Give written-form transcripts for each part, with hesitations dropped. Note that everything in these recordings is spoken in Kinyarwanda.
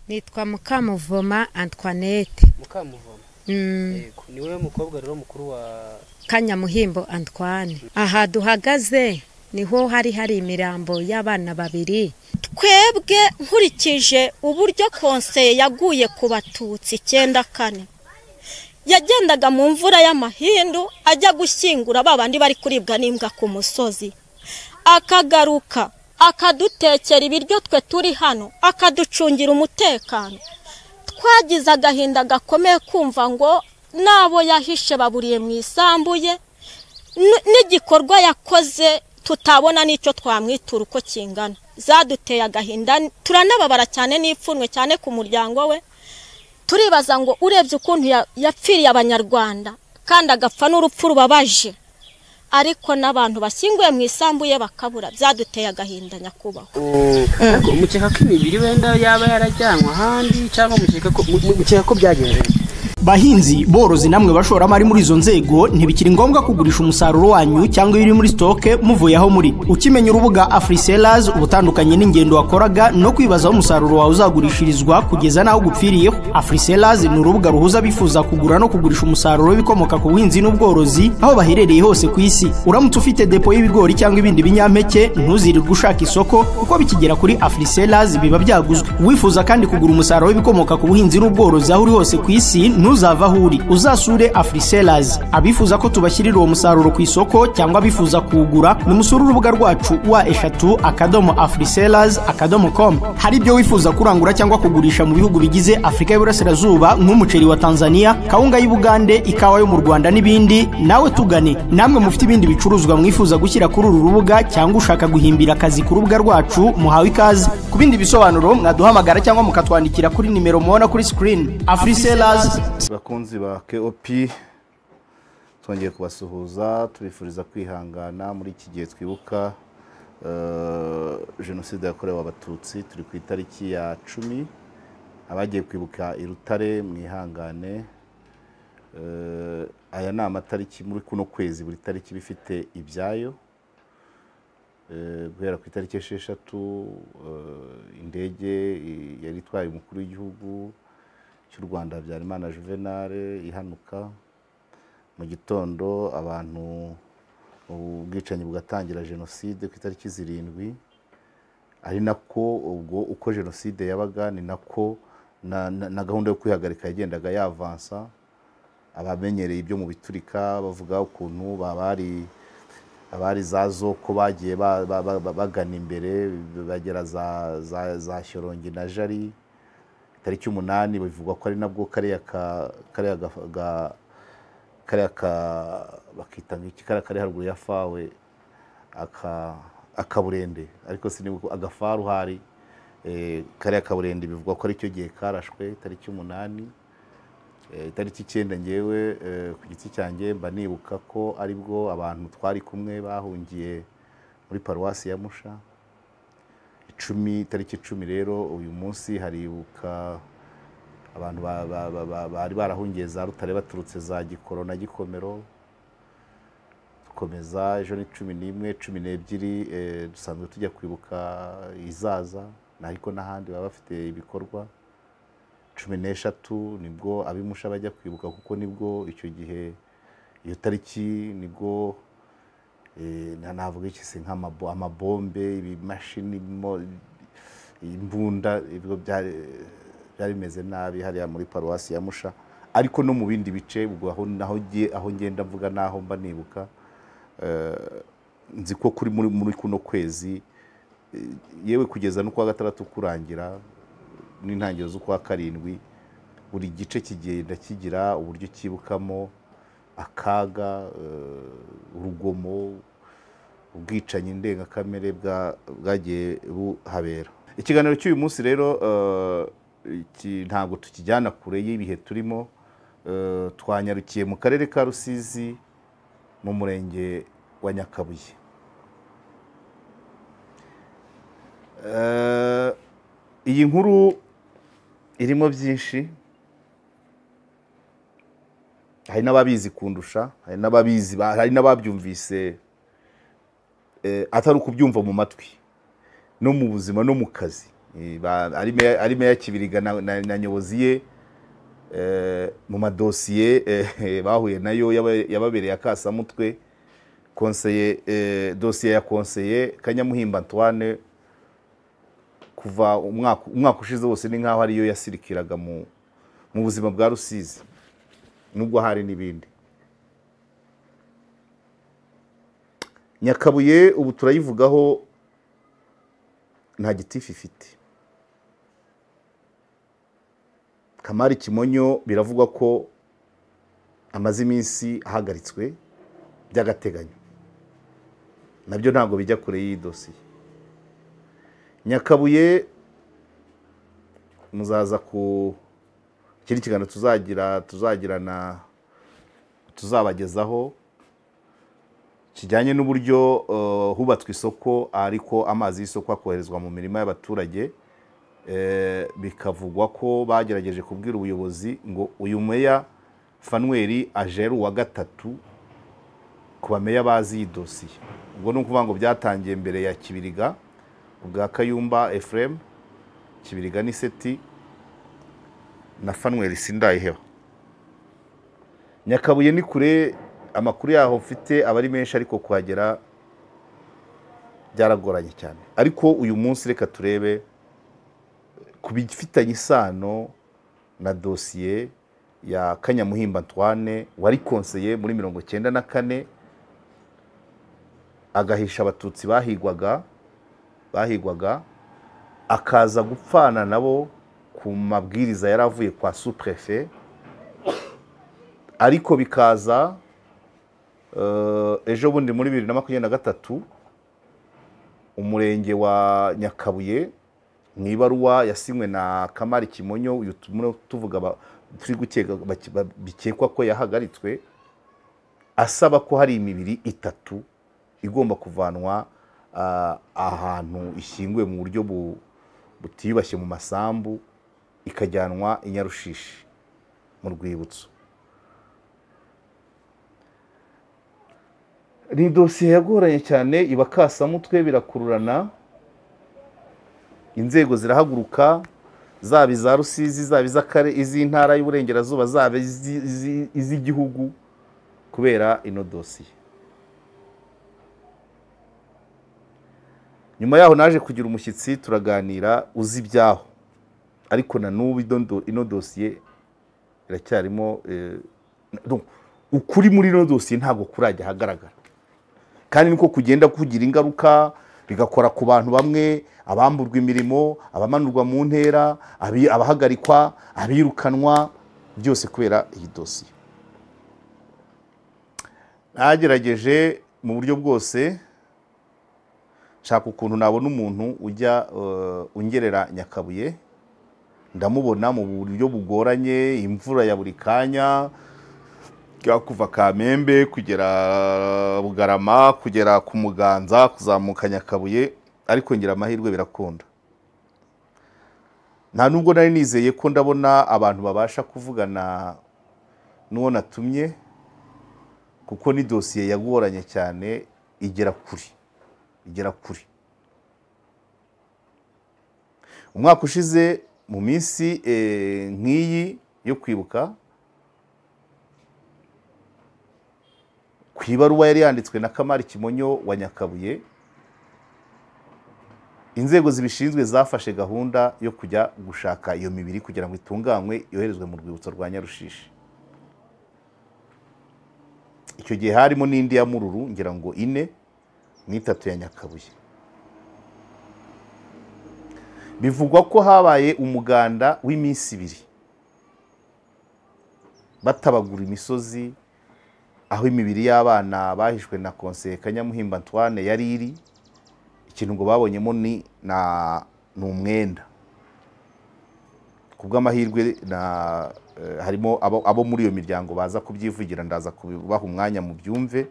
Nitwa Mukamuvoma Antoinette. Mukamuvoma. Yego, ni wewe mukobwa rero mukuru wa Kanyamuhimbo Antoine. Aha duhagaze niho hari imirambo y'abana babiri. Twebwe nkurikije uburyo konseye yaguye ku Batutsi 94. Yagendaga mu mvura y'amahindu ajya gushyingura babandi bari kuribwa n'imbwa ku musozi. Akagaruka akadutekera ibiryo twe turi hano, akaducungira umutekano. Twagize agahinda gakomeye kumva ngo nabo yahishe baburiye mu isambuye n'igikorwa yakoze tutabona n'icyo twamwitura uko kingana. Zaduteye agahinda, turanababara cyane n'ipfunwe cyane ku muryango we. Turibaza ngo urebye ukuntu yapfiriye abanyarwanda kandi agapfa n'urupfu rubabaje, ariko n'abantu bashyinguye mu isambuye bakabura. Byaduteye agahinda nyakubaho. Mukeka ko imibiri wenda yaba yarajyanwa ahandi cyangwa mukeka ko byagenze? Bahinzi borozi namwe bashoramari muri izo nzego ntibikiri ngombwa kugurisha umusaruro wanyu cyangwa iri muri stoke muvuye aho muri. Ukimenya urubuga AfriSellers ubutandukanye n'ingendo wakoraga no kwibaza umusaruro wawe uzagurishirizwa kugeza naho gupfiriyeho. AfriSellers ni urubuga ruhuza bifuza kugura no kugurisha umusaruro w'ibikomoka ku buhinzi n'ubworozi aho baherereye hose ku isi. Uramutse ufite depo y'ibigori cyangwa ibindi binyampeke ntuzirirwe ushaka isoko kuko bikigera kuri AfriSellers biba byaguzwe. Wifuza kandi kugura umusaruro w'ibikomoka ku buhinzi n'ubworozi aho uri hose ku isi uzava huri uzasure AfriSellers. Abifuza ko tubashyirira uwo musaruro ku isoko cyangwa bifuza kuwugura nimusure urubuga rwacu wa eshatu @AfriSellers.com. Hari ibyo wifuza kurangura cyangwa kugurisha mu bihugu bigize Afrika y'Iburasirazuba nk'umuceri wa Tanzania, kawunga y'Ubugande, ikawa yo mu Rwanda n'ibindi, nawe tugane. Namwe mufite ibindi bicuruzwa mwifuza gushyira kuri uru rubuga cyangwa ushaka guhimbira akazi ku rubuga rwacu, muhawe ikaze. Ku bindi bisobanuro mwaduhamagara cyangwa mukatwandikira kuri nimero mubona kuri screen. AfriSellers. Bakunzi ba KOP, twongeye kubasuhuza tubifuriza kwihangana muri iki gihe twibuka jenoside yakorewe Abatutsi. Turi ku itariki ya 10 abagiye kwibuka i Rutare, mwihangane. Aya ni amatariki muri kuno kwezi, buri tariki bifite ibyayo. Guhera ku itariki 6 indege yari itwaye umukuru w'igihugu cy'u Rwanda Habyarimana Juvenal ihanuka. Mu gitondo abantu ubwicanyi bugatangira jenoside ku itariki 7, ari nako ubwo uko jenoside yabaga ni nako na gahunda yo kwihagarika yagendaga yavansa. Abamenyereye ibyo mu biturika bavuga ukuntu abari zazo ko bagiye bagana imbere bagera za Shyorongi na Jari. Tariki 8 bivugwa ko ari nabwo kariya bakita nk'iki kari haruguru ya fawe akaburende, ariko sinibuka agafaru hari kariya kaburende bivugwa ko ari cyo gihe karashwe tariki 8. Tariki 9 ngewe ku giti cyanjye mba nibuka ko aribwo abantu twari kumwe bahungiye muri paruwasi ya Musha. Tariki 10 rero uyu munsi haribuka abantu bari barahungiye za Rutare baturutse za Gikoro na Gikomero. Dukomeza ejo ni 11, 12 dusanzwe tujya kwibuka Izaza ariko n'ahandi baba bafite ibikorwa. 13 nibwo abimusha bajya kwibuka kuko nibwo icyo gihe iyo tariki nibwo navuga iki se nk'amabombe, ibimashini, imbunda, ibyo byari bimeze nabi hariya muri paruwasi ya Musha. Ariko no mu bindi bice ubwo aho ngenda mvuga naho mba nibuka, nzi ko kuri muri kuno kwezi yewe kugeza no kwa 6 kurangira n'intangiriro zo kwa 7 buri gice kigenda kigira uburyo kibukamo akaga, urugomo, ubwicanyi ndengakamere bwagiye buhabera. Ikiganiro cy'uyu munsi rero ntabwo tukijyana kure y'ibihe turimo. Twanyarukiye mu karere ka Rusizi mu murenge wa Nyakabuye. Iyi nkuru irimo byinshi, hari n'ababizi kundusha, hari n'ababyumvise atari ukubyumva mu matwi no mu buzima no mu kazi. ari meya Kibiriga na nyobozi ye mu madosiye bahuye nayo yababereye akasamutwe. Konseye dosiye ya konseye Kanyamuhimba Antoine kuva umwaka ushize wose ni nkaho ariyo yasirikiraga mu buzima bwa Rusizi, nubwo hari n'ibindi. Nyakabuye ubu turayivugaho nta gitifu ifite. Kamari Kimonyo biravugwa ko amaze iminsi ahagaritswe by'agateganyo, nabyo ntabwo bijya kure y'iyi dosiye. Nyakabuye muzaza ku kiri kiganiro tuzabagezaho kijyanye n'uburyo hubatswe isoko ariko amazi y'isoko akoherezwa mu mirima y'abaturage. Bikavugwa ko bagerageje kubwira ubuyobozi ngo uyu meya Fanweri Ajeru wa gatatu ku bameya bazi iyi dosiye. Ubwo ni ukuvuga ngo byatangiye mbere ya Kibiriga ubwa Kayumba Ephraim, Kibiriga ni Seti na Fanweri Sindayiheba. Nyakabuye ni kure, amakuru yaho mfite abari menshi ariko kuhagera byaragoranye cyane. Ariko uyu munsi reka turebe ku bifitanye isano na dosiye ya Kanyamuhimba Antoine wari konseye muri 1994 agahisha abatutsi bahigwaga akaza gupfana nabo ku mabwiriza yaravuye kwa sous-préfet, ariko bikaza ejo bundi muri 2023 umurenge wa Nyakabuye mu ibaruwa yasinywe na Kamari Kimonyo uyu tuvuga turi gukeka bikekwa ko yahagaritswe, asaba ko hari imibiri itatu igomba kuvanwa ahantu ishyinguye mu buryo butiyubashye mu masambu ikajyanwa i Nyarushishi mu rwibutso. Ni dosiye yagoranye cyane, iba kasamutwe, birakururana, inzego zirahaguruka, zaba iza Rusizi, zaba iz'intara y'Uburengerazuba, zaba iz'igihugu kubera ino dosiye. Nyuma yaho naje kugira umushyitsi turaganira uzi ibyaho, ariko na n'ubu ino dosiye iracyarimo ukuri muri ino dosiye ntabwo kurajya hagaragara, kandi niko kugenda kugira ingaruka bigakora ku bantu bamwe, abamburwa imirimo, abamanurwa mu ntera, abahagarikwa, abirukanwa, byose kubera iyi dosiye. Nagerageje mu buryo bwose shaka ukuntu nabona umuntu ujya ungerera Nyakabuye, ndamubona mu buryo bugoranye, imvura ya buri kanya, kuva Kamembe kugera Bugarama kugera ku Muganza kuzamuka Nyakabuye, ariko ngira amahirwe birakunda. Nta nubwo nari nizeye ko ndabona abantu babasha kuvugana n'uwo natumye, kuko ni dosiye yagoranye cyane, igera kuri. Umwaka ushize mu minsi nk'iyi yo kwibuka, ku ibaruwa yari yanditswe na Kamari Kimonyo wa Nyakabuye, inzego zibishinzwe zafashe gahunda yo kujya gushaka iyo mibiri kugira ngo itunganywe yoherezwe mu rwibutso rwa Nyarushishi. Icyo gihe harimo n'indi ya Mururu, ngira ngo 4 n'itatu ya Nyakabuye. Bivugwa ko habaye umuganda w'iminsi 2 batabagura imisozi aho imibiri y'abana bahishwe na konseye Kanyamuhimba Antoine yari iri. Ikintu ngo babonyemo ni umwenda. Kubw'amahirwe harimo abo muri iyo miryango baza kubyivugira, ndaza kubaha umwanya mu byumve.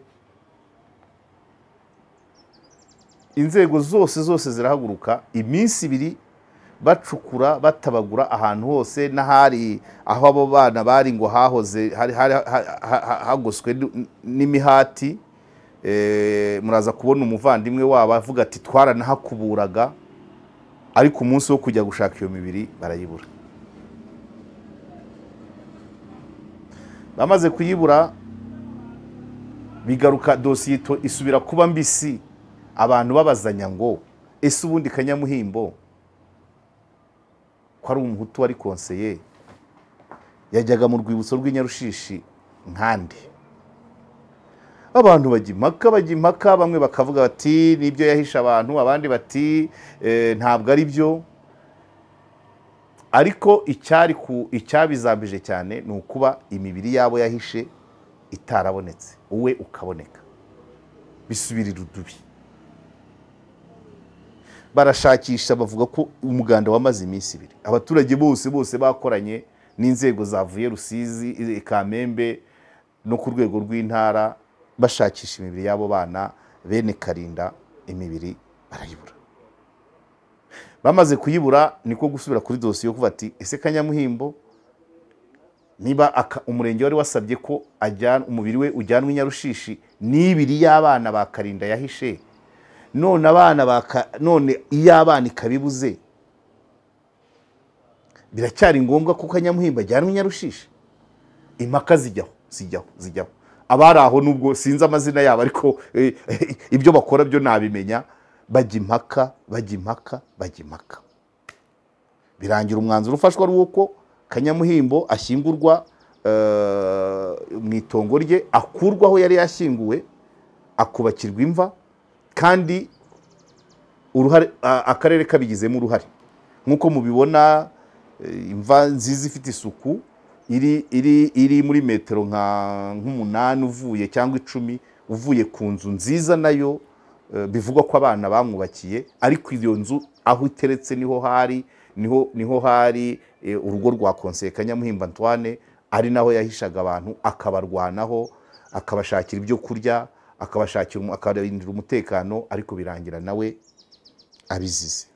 Inzego zose zirahaguruka, iminsi 2 bacukura batabagura ahantu hose, n'ahari aho abo bana bari ngo hahoze hagoswe n'imihati. Muraza kubona umuvandimwe wabo avuga ati twaranahakuburaga, ariko umunsi wo kujya gushaka iyo mibiri barayibura. Bamaze kuyibura bigaruka dosiye isubira kuba mbisi, abantu babazanya ngo ese ubundi Kanyamuhimbo ko ari umuhutu wari konseye yajyaga mu rwibutso rw'inyarushishi nkande. Abantu bajya impaka, bamwe bakavuga bati nibyo yahisha abantu, abandi bati ntabwo ari byo. Ariko icyabizambije cyane ni ukuba imibiri yabo yahishe itarabonetse, uwe ukaboneka, bisubirira udubi. Barashakisha, bavuga ko umuganda wamaze iminsi 2. Abaturage bose bakoranye n'inzego zavuye Rusizi, Kamembe no ku rwego rw'intara bashakisha imibiri y'abo bana bene Karinda, imibiri barayibura. Bamaze kuyibura niko gusubira kuri dosiye yo kuvuga ati ese Kanyamuhimbo niba umurenge wari wasabye ko umubiri we ujyanwa i Nyarushishi n'ibiri y'abana ba Karinda yahishe, none iyo abana ikabibuze biracyari ngombwa ko Kanyamuhimbo ajyanwa i Nyarushishi? Impaka zijyaho. Abari aho nubwo sinzi amazina yabo, ariko ibyo bakora byo nabimenya. Bajya impaka. Birangira umwanzuro ufashwa ari uko Kanyamuhimbo ashyingurwa mu itongo rye, akurwaho yari yashyinguwe, akubakirwa imva, kandi akarere kabigizemo uruhare. Nk'uko mubibona, imva nziza ifite isuku iri muri metero nk'umunani uvuye cyangwa 10 uvuye ku nzu nziza, nayo bivugwa ko abana bamwubakiye, ariko iyo nzu aho iteretse niho hari urugo rwa konseye Kanyamuhimbo Antoine, ari naho yahishaga abantu, akabarwanaho, akabashakira ibyo kurya, akarindira umutekano, ariko birangira nawe abizize.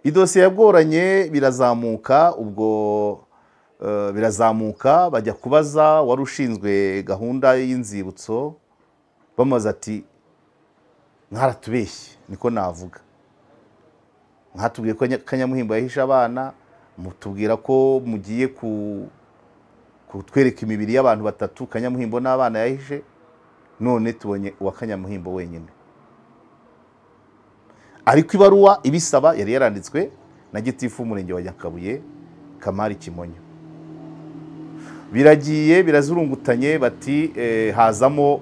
Idosiye yagoranye, birazamuka bajya kubaza wari ushinzwe gahunda y'inzibutso, bamaze ati mwaratubeshye, niko navuga. Mwatubwiye ko Kanyamuhimbo yahisha abana, mutubwira ko mugiye kutwereka imibiri y'abantu 3, Kanyamuhimbo n'abana yahishe, none tubonye uwa Kanyamuhimbo wenyine. Ariko ibaruwa ibisaba yari yaranditswe na gitifu umurenge wa Nyakabuye, Kamari Kimonyo. Biragiye birazurungutanye, bati hazamo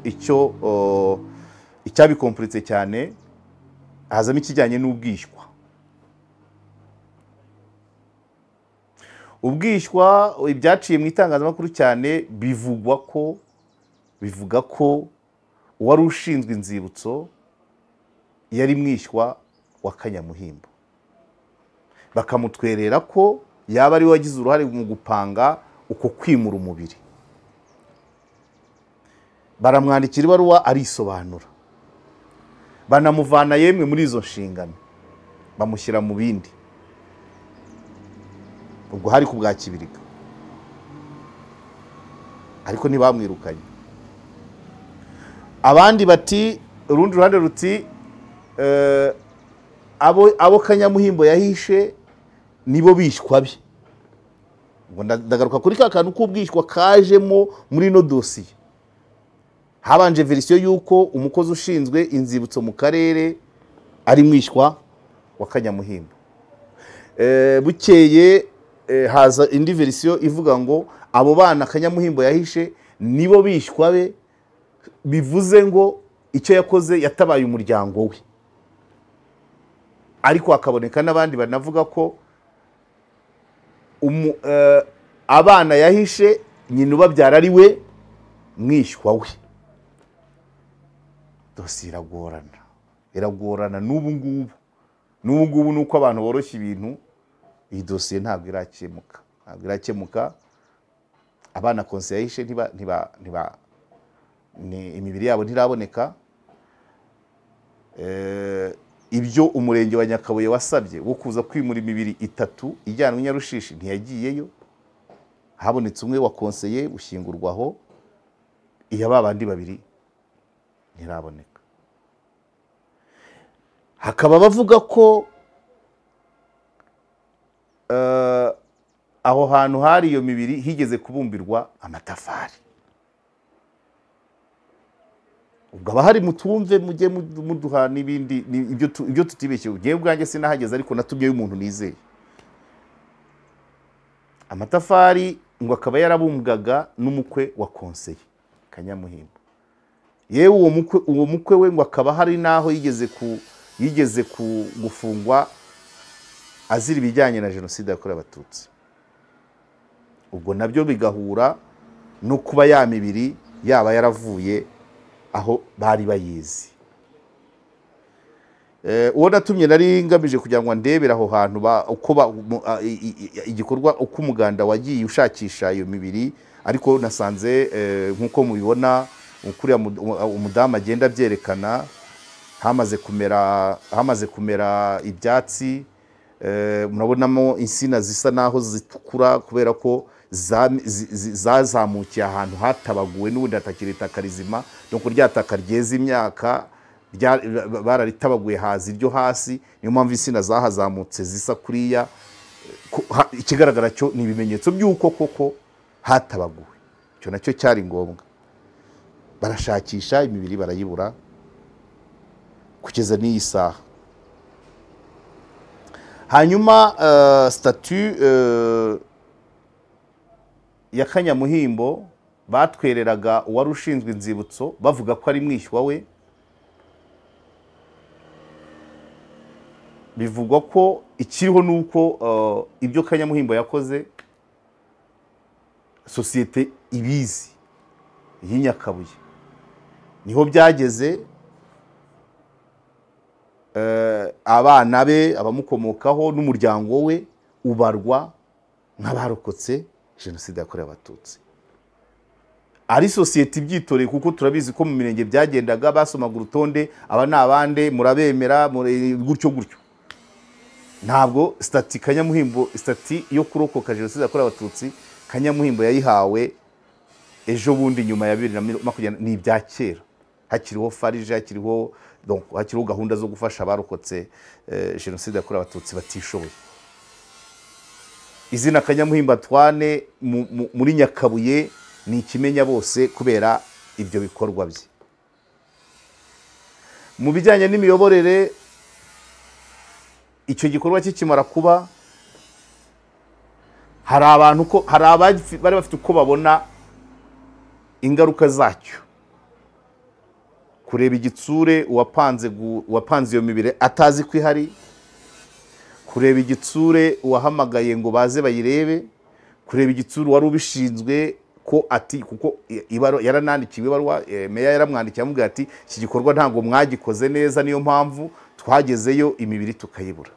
icyabikompuritse cyane, hazamo ikijyanye n'ubwishywa. Ubwishywa ibyaciye mu itangazamakuru cyane bivuga ko uwari ushinzwe inzibutso yari mwishywa wa Kanyamuhimbo, bakamutwerera ko yaba ari wagize uruhare mu gupanga uko kwimura umubiri. Baramwandikira ibaruwa arisobanura, banamuvana yemwe muri izo nshingano, bamushyira mu bindi. Ubwo hari kubwa Kibiriga, ariko ntibamwirukanye. Abandi bati, urundi ruhande ruti abo Kanyamuhimbo yahishe nibo bishywa bye. Ngo ndagaruka kuri ka kantu k'ubwishywa kajemo muri no dosiye. Habanje verisiyo y'uko umukozi ushinzwe inzibutso mu karere ari mwishywa wa Kanyamuhimbo. Bukeye haza indi verisiyo ivuga ngo abo bana Kanyamuhimbo yahishe nibo bishywa be, bivuze ngo icyo yakoze yatabaye umuryango we. Ariko hakaboneka n'abandi banavuga ko abana yahishe nyina ubabyara ari we mwishywa we. Dosiye iragorana n'ubu ngubu nuko abantu boroshya ibintu. Iyi dosiye ntabwo irakemuka. Abana konseye yahishe imibiri yabo ntiraboneka. Ibyo umurenge wa Nyakabuye wasabye wo kuza kwimura imibiri 3 ijyanwa i Nyarushishi ntiyagiyeyo. Habonetse umwe wa konseye ushyingurwaho, iya babandi 2 ntiraboneka. hakaba bavuga ko aho hantu hari iyo mibiri higeze kubumbirwa amatafari. ubwo abahari mutumve mujye muduha n'ibindi ibyo tutibeshye. ugiye bwanjye sinahageze ariko natumyeyo umuntu nizeye. amatafari ngo akaba yarabumbwaga n'umukwe wa konseye Kanyamuhimbo. yewe uwo mukwe we ngo akaba hari naho yigeze gufungwa azira ibijyanye na jenoside yakorewe Abatutsi. ubwo nabyo bigahura no kuba ya mibiri yaba yaravuye aho bari bayizi. uwo natumye nari ngamije kugira ngo ndebere aho hantu igikorwa uko umuganda wagiye ushakisha iyo mibiri, ariko nasanze nk'uko mubibona ukuriya umudamu agenda abyerekana hamaze kumera ibyatsi. murabonamo insina zisa naho zitukura kubera ko zazamukiye ahantu hatabaguwe n'ubundi hatakiri itaka rizima. no kuryataka ryeza imyaka bararitabaguye hazi iryo hasi, niyo mpamvu insina zahazamutse zisa kuriya. ikigaragara cyo ni ibimenyetso by'uko koko hatabaguwe. icyo nacyo cyari ngombwa. barashakisha imibiri barayibura kugeza n'iyi saha. hanyuma statu ya Kanyamuhimbo batwereraga uwari ushinzwe inzibutso bavuga ko ari mwishywa we. bivugwa ko ikiriho nuko ibyo Kanyamuhimbo yakoze sosiyete ibizi y'Inyakabuye. niho byageze abana be abamukomokaho n'umuryango we ubarwa nk'abarokotse jenoside yakorewe Abatutsi. ari sosiyete ibyitoreye kuko turabizi ko mu mirenge byagendaga basomaga urutonde aba ni abande murabemera gutyo gutyo. ntabwo stati Kanyamuhimbo stati yo kurokoka jenoside yakorewe Abatutsi Kanyamuhimbo yayihawe ejo bundi nyuma ya 2020. ni ibya kera hakiriho farije hakiriho gahunda zo gufasha abarokotse jenoside yakorewe Abatutsi batishoboye. izina Kanyamuhimbo Antoine muri Nyakabuye ni ikimenya bose kubera ibyo bikorwa bye. mu bijyanye n'imiyoborere icyo gikorwa kikimara kuba hari bari bafite uko babona ingaruka zacyo. kureba igitsure uwapanze iyo mibiri atazi ko ihari, kureba igitsure uwahamagaye ngo baze bayirebe, kureba igitsure wari ubishinzwe ko kuko yaranandikiwe ibaruwa, meya yaramwandikiye amubwira ati iki gikorwa ntabwo mwagikoze neza, niyo mpamvu twagezeyo imibiri tukayibura.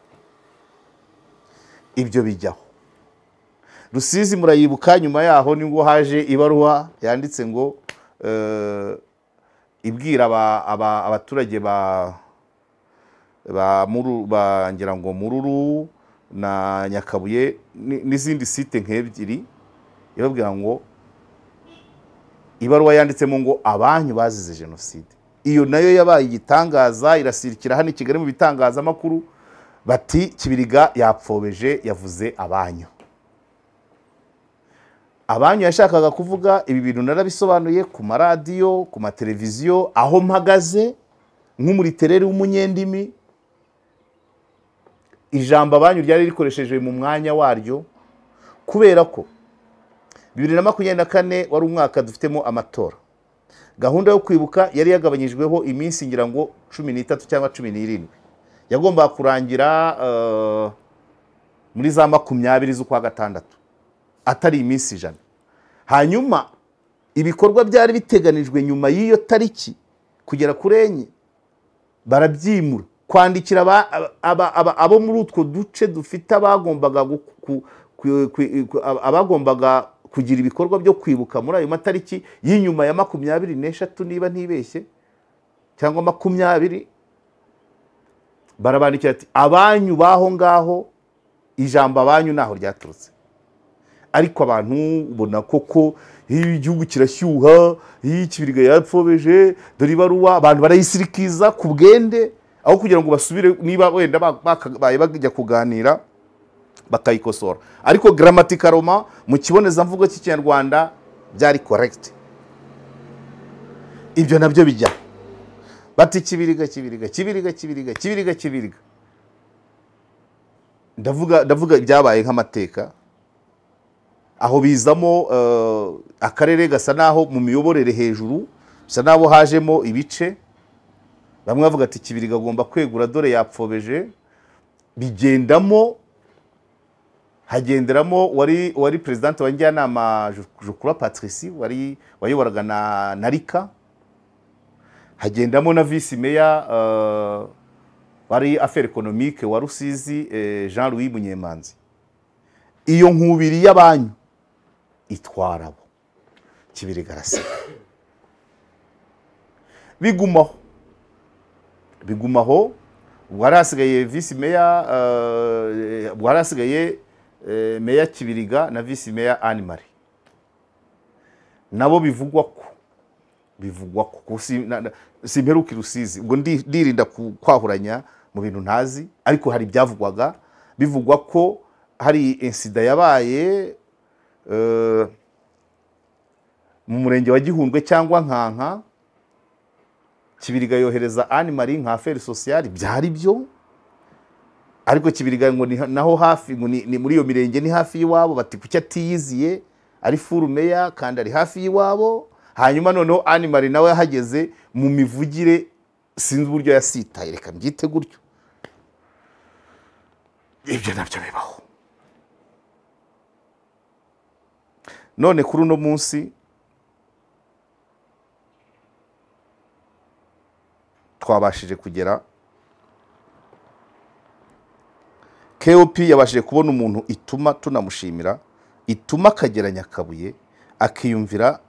ibyo bijyaho. Rusizi murayibuka nyuma yaho nibwo haje ibaruwa yanditse ngo ibwira abaturage ngira ngo Mururu na Nyakabuye n'izindi site nk'ebyiri, ibabwira ngo ibaruwa yanditsemo ngo abanyu bazize jenoside. iyo nayo yabaye igitangaza, irasirikira hano i Kigali mu bitangazamakuru bati Kibiriga yapfobeje yavuze abanyu. abanyu yashakaga kuvuga ibi bintu narabisobanuye ku maradiyo, ku mateleviziyo, aho mpagaze nk'umuritereri w'umunyendimi. ijambo abanyu ryari rikoresheje mu mwanya waryo kubera ko 2024 wari umwaka dufitemo amatora. gahunda yo kwibuka yari yagabanyijweho iminsi ngira ngo 13 cyangwa 17, yagomba kurangira muri za 20 z'ukwa gatandatu, atari iminsi 100. hanyuma ibikorwa byari biteganijwe nyuma y'iyo tariki kugera kurenye barabyimura, kwandikira abo muri utwo duce dufite abagombaga kugira ibikorwa byo kwibuka muri ayo matariki y'inyuma ya 23 niba ntibeshye cyangwa 20, barabandikira ati abanyu baho ngaho, ijambo abanyu naho ryaturutse. ariko abantu ubona koko igihugu kirashyuha, Kibiriga yapfobeje, dore ibaruwa abantu barayisirikiza ku bwende, aho kugira ngo basubire niba wenda bakabaye bajya kuganira bakayikosora. Ariko grammaticalement mu kibonezamvugo cy'ikinyarwanda byari correct. Ibyo nabyo bijya bati kibiriga kibiriga kibiriga kibiriga kibiriga kibiriga. Ndavuga byabaye nk'amateka aho bizamo akarere gasa naho mu miyoborere hejuru bisa naho hajemo ibice. Bamwe bavuga ati kibiriga agomba kwegura dore yapfobeje, bigendamo hagenderamo wari president wa njyanama Jukura Patricie wayoboraga na Rika, hagendamo na vice mayor wari affaire économique wa Rusizi Jean Louis Munyemanzi. Iyo nkubiri y'abanyu itwarabo kibiriga araseka bigumaho warasigaye vice mayor warasigaye mayor Kibiriga na vice mayor Anne Marie. Nabo bivugwa ko simperuka Rusizi ubwo ndirinda kwahuranya mu bintu ntazi, ariko hari byavugwaga bivugwa ko hari insida yabaye mu murenge wa Gihundwe cyangwa Nkanka, Kibiriga yohereza Anne Marie nka affaire sociale. Byari byo, ariko Kibiriga ngo naho hafi ngo ni muri iyo mirenge ni hafi y'iwabo, bati kuki atiyiziye ari full mayor kandi ari hafi y'iwabo. Hanyuma noneho Anne Marie nawe yahageze mu mivugire sinzi uburyo yasitaye, reka mbyite gutyo. Ibyo nabyo bibaho. None kuri uno munsi twabashije kugera KOP yabashije kubona umuntu ituma tunamushimira, ituma akagera Nyakabuye akiyumvira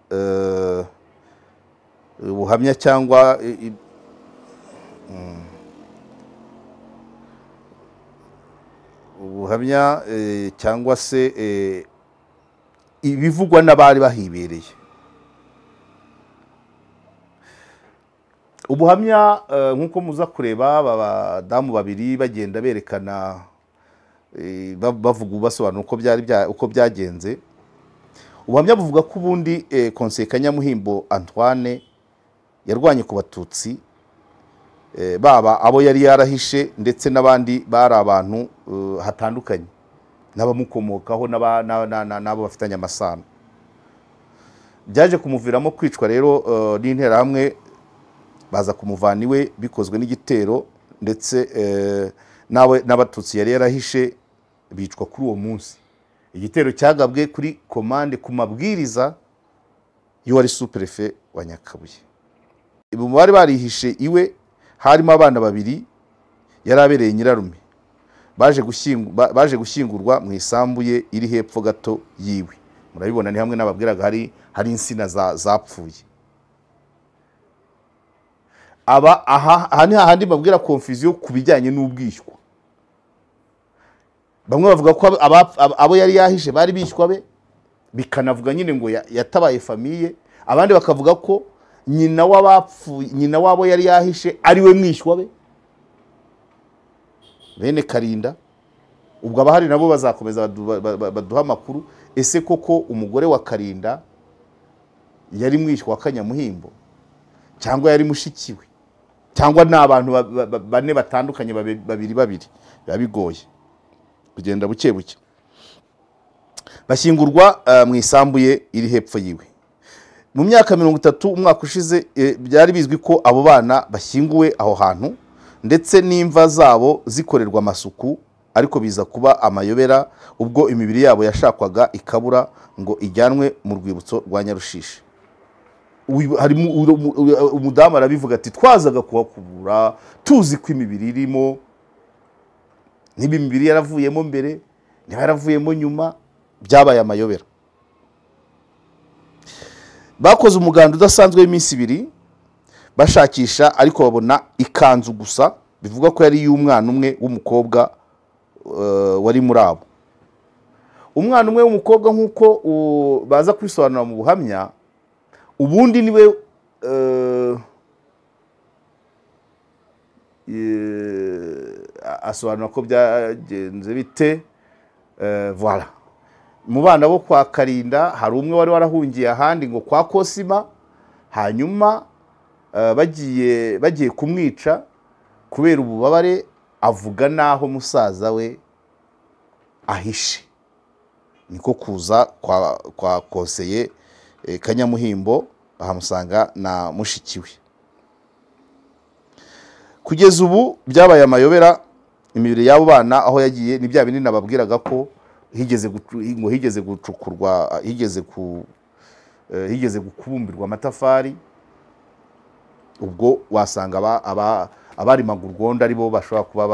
ubuhamya cyangwa ubuhamya cyangwa se ibivugwa n'abari bahibereye. Ubuhamya nkuko muza kureba abadamu babiri bagenda berekana bavuga basobanura uko byagenze. Ubuhamya buvuga ko ubundi Conseil Kanyamuhimbo Antoine yarwanye ku Batutsi, baba abo yari yarahishe ndetse n'abandi bari abantu hatandukanye n'abamukomokaho n'abo bafitanye amasano. Byaje kumuviramo kwicwa rero n'interahamwe, baza kumuvana iwe bikozwe n'igitero, ndetse n'abatutsi yari yarahishe bicwa kuri uwo munsi. Igitero cyagabwe kuri komande ku mabwiriza y'uwari sous-préfet wa Nyakabuye. Mu bari barihishe iwe harimo abana babiri yari abereye nyirarume, baje gushyingurwa mu isambu ye iri hepfo gato yiwe. Murabibona ni hamwe n'ababwiraga hari insina zapfuye. Aha ni hahandi babwira confusion ku bijyanye n'ubwishywa. Bamwe bavuga ko abo yari yahishe bari bishywa be, bikanavuga nyine ngo yatabaye famille. Abandi bakavuga ko nyina wabo yari yahishe ari we mwishywa be, bene Karinda. Ubwo abahari nabo bazakomeza baduha amakuru, ese koko umugore wa Karinda yari mwishywa wa Kanyamuhimbo cyangwa yari mushikiwe, cyangwa ni abantu bane batandukanye babiri biba bigoye kugenda buke buke. Bashyingurwa mu isambu ye iri hepfo yiwe. Mu myaka 30 umwaka ushize byari bizwi ko abo bana bashyinguwe aho hantu, ndetse n'imva zabo zikorerwa amasuku, ariko biza kuba amayobera ubwo imibiri yabo yashakwaga ikabura ngo ijyanwe mu rwibutso rwa Nyarushishi. Harimo umudamu arabivuga ati twazaga kuhakubura tuzi ko imibiri irimo, niba imibiri yaravuyemo mbere niba yaravuyemo nyuma, byabaye amayobera. Bakoze umuganda udasanzwe w'iminsi 2 bashakisha, ariko babona ikanzu gusa, bivuga ko yari y'umwana umwe w'umukobwa wari muri abo. Umwana umwe w'umukobwa nkuko baza kwisobanura mu buhamya, ubundi niwe asobanura ko byagenze bite. Voilà, mu bana bo kwa Karinda hari umwe wari warahungiye ahandi ngo kwa Kosima, hanyuma bagiye kumwica kubera ububabare, avuga naho musaza we ahishe, niko kuza kwa konseye Kanyamuhimbo ahamusanga na mushiki we. Kugeza ubu byabaye amayobera imibiri y'abo bana aho yagiye, ni bya binini nababwiraga ko higeze gucukurwa, higeze gukubumbirwa amatafari, ubwo wasanga abarimaga urwondo ari bo bashobora kuba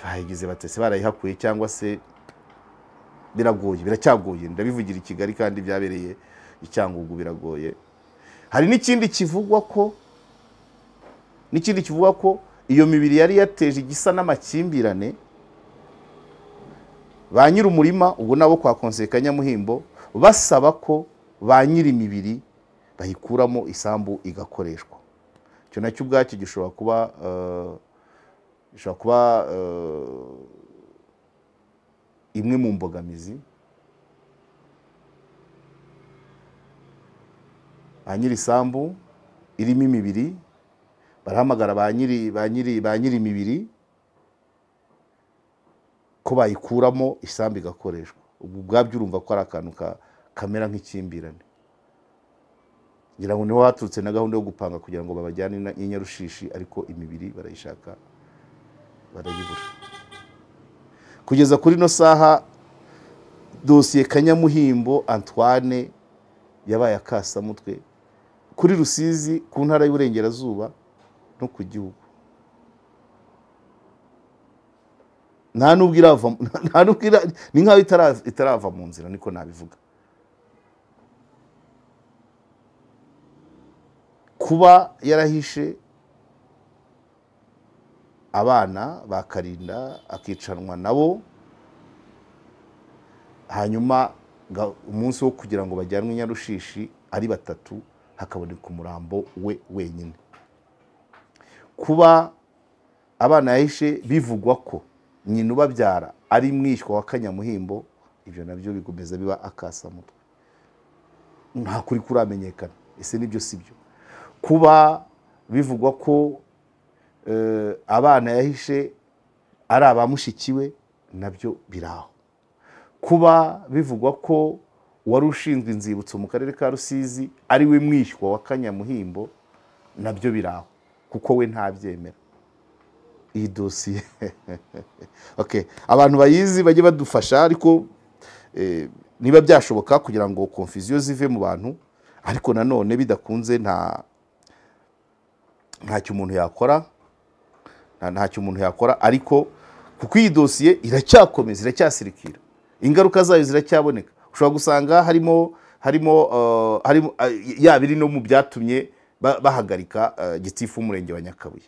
bayigize batese barayihakuye, cyangwa se biragoye, biracyagoye, ndabivugira i Kigali kandi byabereye i Cyangugu, biragoye. Hari n'ikindi kivugwa ko iyo mibiri yari yateje igisa n'amakimbirane, ba nyiri umurima ubwo nabo kwa konseye Kanyamuhimbo basaba ko ba nyiri imibiri bayikuramo isambu igakoreshwa. Icyo nacyo ubwacyo gishobora kuba imwe mu mbogamizi. Ba nyiri isambu irimo imibiri barahamagara ba nyiri imibiri ko bayikuramo isambu igakoreshwa. Ubu bwabyo urumva ko ari akantu kamera nk'ikimbirane. Ngira ngo niho haturutse na gahunda yo gupanga kugira ngo babajyane i Nyarushishi, ariko imibiri barayishaka barayibura. Kugeza kuri no saha dosiye Kanyamuhimbo Antoine yabaye akasamutwe kuri Rusizi, ku ntara y'Uburengerazuba no ku gihugu. Nta nubwira ni nkaho itarava mu nzira, niko nabivuga. Kuba yarahishe abana ba Karinda akicanwa nabo, hanyuma umunsi wo kugira ngo bajyanwe i Nyarushishi ari batatu hakaboneka umurambo we wenyine. Kuba abana yahishe bivugwa ko nyina ubabyara ari mwishywa wa Kanyamuhimbo, ibyo nabyo bigomeza biba akasamutwe, nta kuri kuramenyekana. Ese nibyo sibyo? Kuba bivugwa ko abana yahishe ari abamushikiwe, nabyo biraho. Kuba bivugwa ko wari ushinzwe inzibutso mu karere ka Rusizi ari we mwishywa wa Kanyamuhimbo, nabyo biraho, kuko we ntabyemera. Iyi dosiye okay, abantu bayizi bajye badufasha, ariko niba byashoboka kugira ngo confusion zive mu bantu, ariko nanone bidakunze ntacyo umuntu yakora, ariko kuko iyi dosiye iracyakomeza, iracyasirikira, ingaruka zayo ziracyaboneka. Ushobora gusanga harimo yabiri no mu byatumye bahagarika gitifu w'umurenge wa Nyakabuye,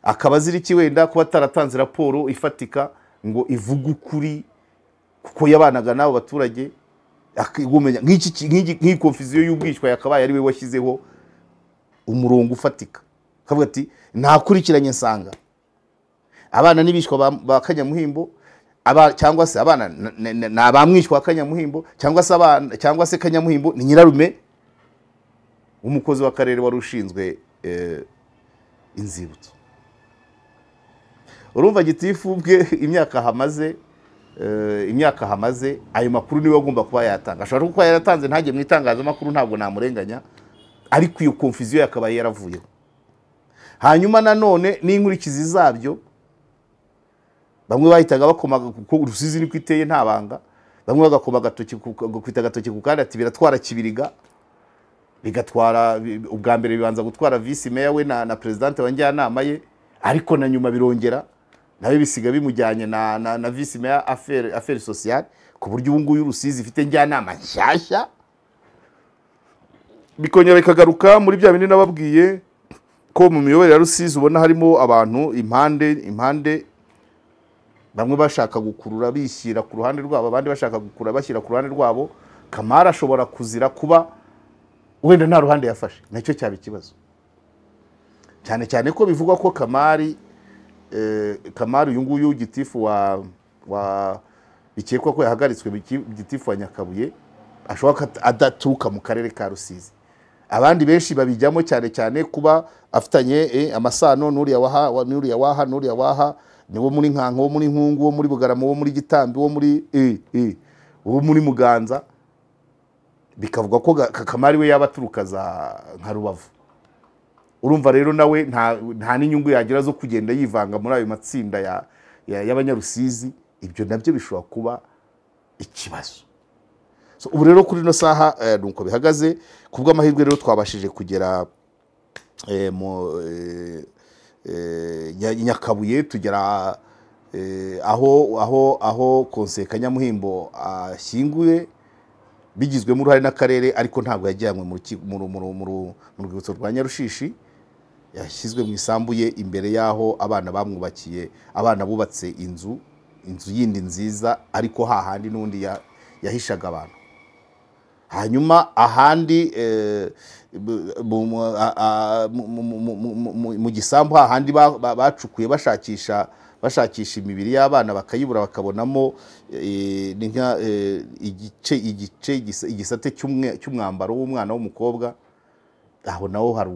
akaba ziriki wenda kuba ataratanze raporo ifatika ngo ivuge ukuri, kuko yabanaga n'abo baturage, akigumenya nk'iyi confusion y'ubwishywa yakabaye ari we washyizeho umurongo ufatika, akavuga ati ntakurikiranye nsanga abana n'ibishwa ba Kanyamuhimbo, cyangwa se abana n'abamwishywa wa Kanyamuhimbo, cyangwa se Kanyamuhimbo ni nyirarume w'umukozi w'akarere wari ushinzwe inzibutso. Urumva gitifu bwe imyaka hamaze ayo makuru niwe agomba kuba yatanga. Ashobora kuba yaratanze ntajye mu itangazamakuru, ntabwo namurenganya, ariko iyo confusion yakabaye yaravuyeho. Hanyuma nanone n'inkurikizi zabyo, bamwe bahitaga bakomaga, kuko Rusizi niko iteye nta banga, bamwe bagakoma agatoki ku kandi ati biratwara Kibiriga, bigatwara ubwa mbere bibanza gutwara vice mayor we na presidente wa njyanama ye, ariko na nyuma birongera nawe bisiga bimujyanye na vice mayor affaires sociales, ku buryo ubu nguyu Rusizi ifite njyanama nshyashya. Bikongera bikagaruka muri bya bindi nababwiye ko mu miyoborere ya Rusizi ubona harimo abantu impande bamwe bashaka gukurura bishyira ku ruhande rwabo, abandi bashaka gukurura bashyira ku ruhande rwabo. Kamara ashobora kuzira kuba wenda nta ruhande yafashe, nacyo cyaba ikibazo. cyane cyane ko bivugwa ko Kamari uyu nguyu gitifu wa bikekwa ko yahagaritswe gitifu wa Nyakabuye ashobora adaturuka mu karere ka Rusizi. Abandi benshi babijyamo cyane cyane kuba afitanye amasano n'uriya waha niwo muri Nkanka, wo muri Nkungu, wo muri Bugarama, wo muri Gitambi, wo muri Muganza. Bikavuga ko Kamari we yabaturuka za nka Rubavu. Urumva rero nawe nta n'inyungu yagira zo kugenda yivanga muri ayo matsinda y'abanyarusizi. Ibyo nabyo bishobora kuba ikibazo. So ubu rero kuri no saha nuko bihagaze. Kubwo amahirwe rero twabashije kugera mu Nyakabuye, tugera aho Conseil Kanyamuhimbo ashyinguye bigizwe mu ruhare n'akarere, ariko ntabwo yajyanywe mu rwibutso rwa Nyarushishi. Yashyizwe mu isambu ye imbere yaho abana bamwubakiye, abana bubatse inzu yindi nziza, ariko hahandi n'undi yahishaga abantu. Hanyuma ahandi mu gisambu hahandi bacukuye bashakisha imibiri y'abana bakayibura, bakabonamo igisate cy'umwambaro w'umwana w'umukobwa. Aho naho hari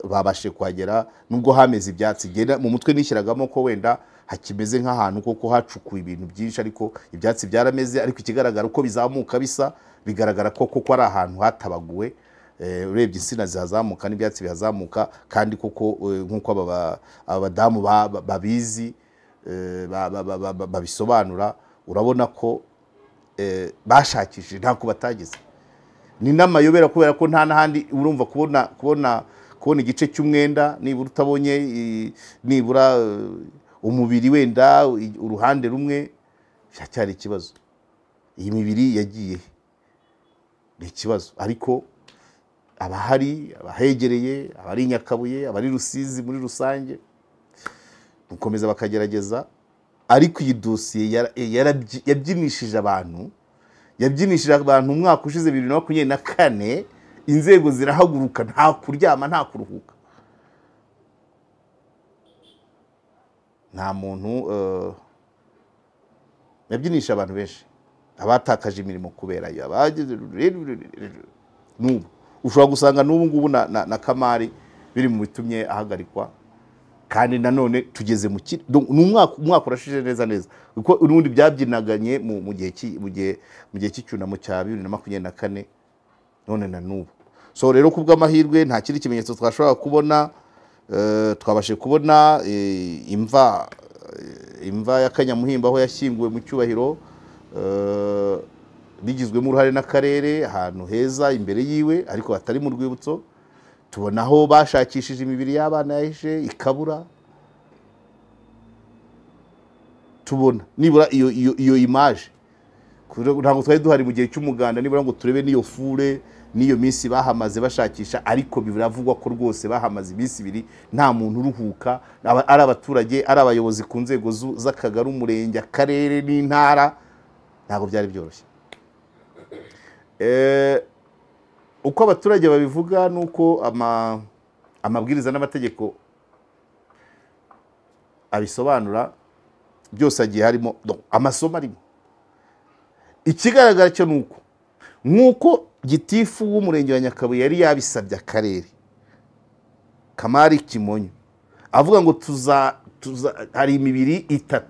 babashe kuhagera, nubwo hameze ibyatsi. Mu mutwe nishyiragamo ko wenda hakimeze nk'ahantu koko hacukuye ibintu byinshi, ariko ibyatsi byarameze. Ariko ikigaragara uko bizamuka bigaragara ko koko ari ahantu hatabaguwe. Urebye insina zihazamuka n'ibyatsi bihazamuka, kandi koko nk'uko abadamu babizi babisobanura, urabona ko bashakishije ntako batageze. Ni n'amayobera kubera ko nta n'ahandi urumva kubona igice cy'umwenda, nibura utabonye nibura umubiri wenda uruhande rumwe, cyari ikibazo. Iyi mibiri yagiye ni ikibazo. Ariko abahegereye, abari Nyakabuye, abari Rusizi muri rusange, gukomeza bakagerageza. Ariko iyi dosiye yabyinishije abantu umwaka ushize 2024. Inzego zirahaguruka, nta kuryama nta kuruhuka. Nta muntu yabyinisha abantu benshi, abatakaje imirimo kubera yo, n'ubu ushobora gusanga n'ubu ngubu na Kamari biri mu bitumye ahagarikwa. Kandi nanone tugeze mu umwaka urashije neza kuko urundi byabyinaganye mu gihe cy'icyunamo cya 2024 none na n'ubu. So rero kubwo amahirwe nta kindi kimenyetso twashobora kubona. Twabashe kubona imva ya Kanyamuhimbo aho yashyinguwe mu cyubahiro, bigizwemo uruhare n'akarere, ahantu heza imbere yiwe, ariko hatari mu rwibutso. Tubona aho bashakishije imibiri y'abana yahishe ikabura. Tubona nibura iyo image, ntabwo twari duhari mu gihe cy'umuganda, nibura ngo turebe n'iyo fure n'iyo minsi bahamaze bashakisha. Ariko biravugwa ko rwose bahamaze iminsi 2 nta muntu uruhuka, ari abaturage, ari abayobozi ku nzego z'akagari, umurenge, akarere n'intara. Ntabwo byari byoroshye. Uko abaturage babivuga nuko amabwiriza n'amategeko abisobanura, byose agiye harimo amasomo arimo. Ikigaragara cyo nuko nk'uko gitifu w'umurenge wa Nyakabuye yari yabisabye akarere, Kamari Kimonyo avuga ngo hari imibiri 3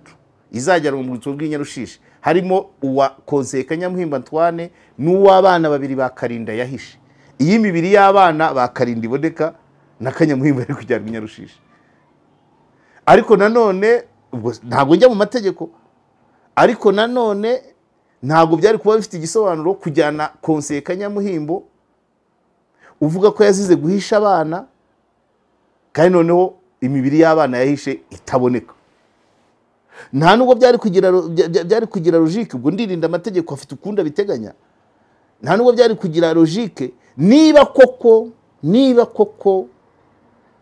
izajyanwa mu rwibutso rw'Inyarushishi, harimo uwa Conseil Kanyamuhimbo Antoine n'uw'abana 2 ba Karinda yahishe. Iyi mibiri y'abana ba Karinda iboneka na Kanyamuhimbo ari kujyanwa Inyarushishi. Ariko nanone ntabwo njya mu mategeko, ariko nanone ntabwo byari kuba bifite igisobanuro kujyana Conseil Kanyamuhimbo uvuga ko yazize guhisha abana, kandi noneho imibiri y'abana yahishe itaboneka. Nta nubwo byari kugira logique. Ubwo ndirinda amategeko afite ukunda biteganya. Nta nubwo byari kugira logique niba koko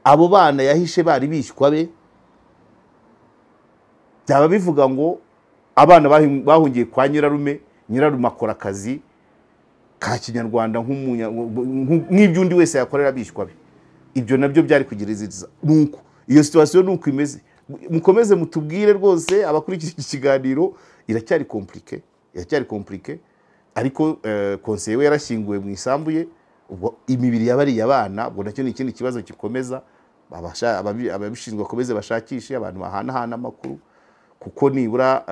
abo bana yahishe bari bishywa be, byaba bivuga ngo abana bahungiye kwa nyirarume akora akazi ka kinyarwanda nk'iby'undi wese yakorera bishywa be. ibyo nabyo byari kugereza nuko iyo situation nuko imeze. Mukomeze mutubwire rwose abakurikira iki kiganiro, iracyari compliqué ariko conseiller we yarashyinguwe mu isambu ye, ubwo imibiri yabari abana, ubwo nacyo ni ikindi kibazo gikomeza. Ababishinzwe bakomeze bashakishe abantu bahana amakuru, kuko nibura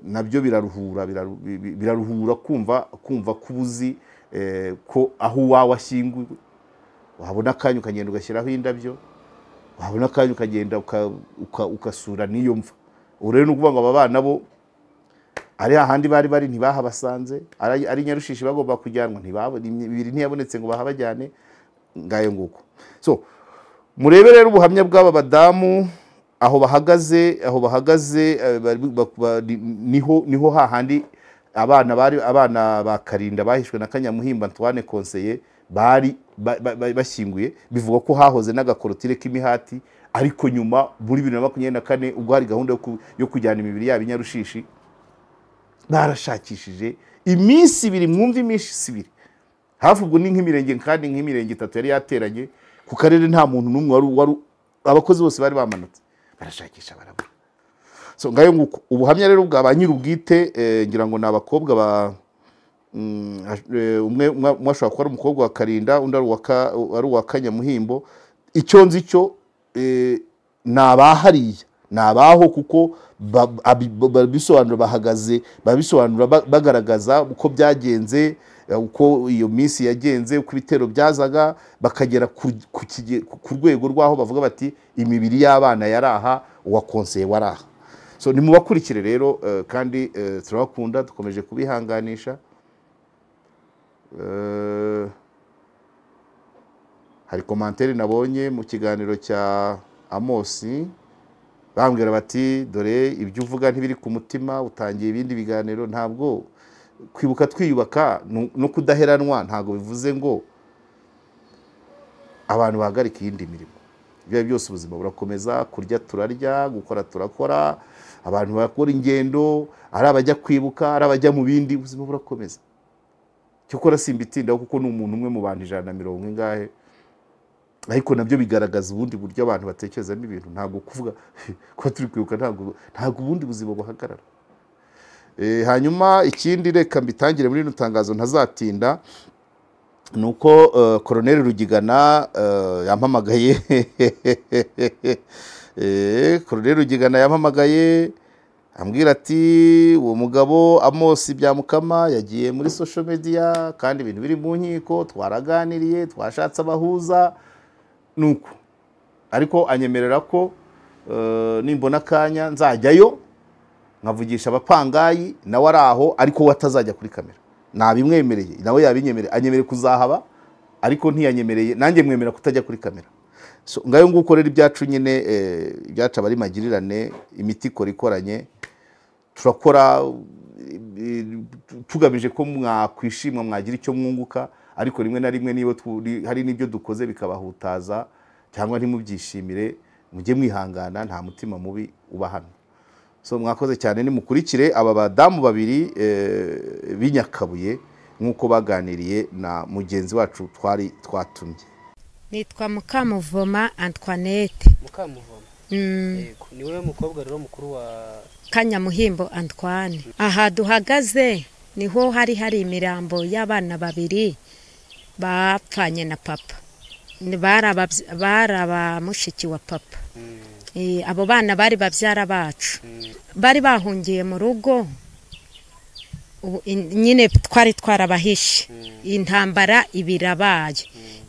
nabyo biraruhura kumva kubuzi ko aho wawe ashyinguwe, wabona akanya ukagenda ugashyiraho indabyo, wabona akanya ukagenda ukasura n'iyo mva. Ubu rero ni ukuvuga ngo aba bana bo ari hahandi bari ntibahabasanze, ari Nyarushishi bagomba kujyanwa imibiri ntiyabonetse ngo bahabajyane ngayo nguko. So murebe rero ubuhamya bw'aba badamu aho bahagaze niho hahandi abana ba Karinda bahishwe na Kanyamuhimba Antoine Conseiller bari bashyinguye. Bivuga ko hahoze n'agakorotire k'imihati, ariko nyuma muri 2024 ubwo hari gahunda yo kujyana imibiri yabo Nyarushishi, barashakishije iminsi 2, mwumva iminsi 2 hafi, ubwo ni nk'imirenge kandi nk'imirenge 3 yari yateranye ku karere, nta muntu n'umwe wari abakozi bose bari bamanutse barashakisha barabura. So ngayo nguko ubuhamya rero bwa ba nyirubwite, ngira ngo nabakobwa ba umwe mwashaka ko ari umukobwa wa Karinda, undi ari uwa Kanyamuhimbo. Icyo nzi cyo nabahariye nabaho, kuko babisobanura bahagaze, babisobanura bagaragaza uko byagenze, uko iyo minsi yagenze, uko ibitero byazaga, bakagera ku rwego rwaho bavuga bati imibiri y'abana yaraha, uwa Conseiller waraha. So nimubakurikire rero, kandi turabakunda, dukomeje kubihanganisha. Hari commentaire nabonye mu kiganiro cya Amosi, bambwira bati dore ibyo uvuga ntibiri ku mutima, utangiye ibindi biganiro. Ntabwo kwibuka twiyubaka no kudaheranwa ntabwo bivuze ngo abantu bahagarika iyindi mirimo. Ibyo byose ubuzima burakomeza, kurya turarya, gukora turakora, abantu bakora ingendo, ari abajya kwibuka, ari abajya mu bindi, ubuzima burakomeza. Cyokora simbitinda kuko ni umuntu umwe mu bantu 120 ngahe, ariko nabyo bigaragaza ubundi buryo abantu batekerezamo ibintu. Ntabwo kuvuga ko turi kwibuka ntabwo ubundi buzima buhagarara. Hanyuma ikindi reka mbitangire muri nutangazo ntazatinda, nuko Colonel Rugigana yampamagaye Colonel Rugigana yampamagaye ambwira ati uwo mugabo Amosi Byamukama yagiye muri social media, kandi ibintu biri mu nkiko, twaraganiriye, twashatse abahuza nuko, ariko anyemerera ko nimbona akanya nzajyayo nkavugisha abapangayi nawe araho, ariko watazajya kuri kamera. Nabimwemereye nawe yabinyemereye, anyemereye kuzahaba, ariko ntiyanyemereye nanjye mwemera kutajya kuri kamera. So ngayo nguko rero ibyacu nyine byaca bari magirirane, imiti ikoranye, turakora tugamije ko mwakwishimwa, mwagira icyo mwunguka, ariko rimwe na rimwe niyo hari n'ibyo dukoze bikabahutaza cyangwa ntimubyishimire, mujye mwihangana, nta mutima mubi uba hano. So mwakoze cyane, nimukurikire aba badamu babiri b'inyakabuye nk'uko baganiriye na mugenzi wacu twatumye. Nitwa Mukamuvoma Antoinette. Mukamuvoma. Yego, ni wewe mukobwa rero mukuru wa Kanyamuhimbo Antoine. Aha duhagaze niho hari imirambo y'abana babiri bapfanye na papa. Baraba mushiki wa papa. Abo bana bari babyara bacu, bari bahungiye mu rugo, nyine twari twarabahishe. Intambara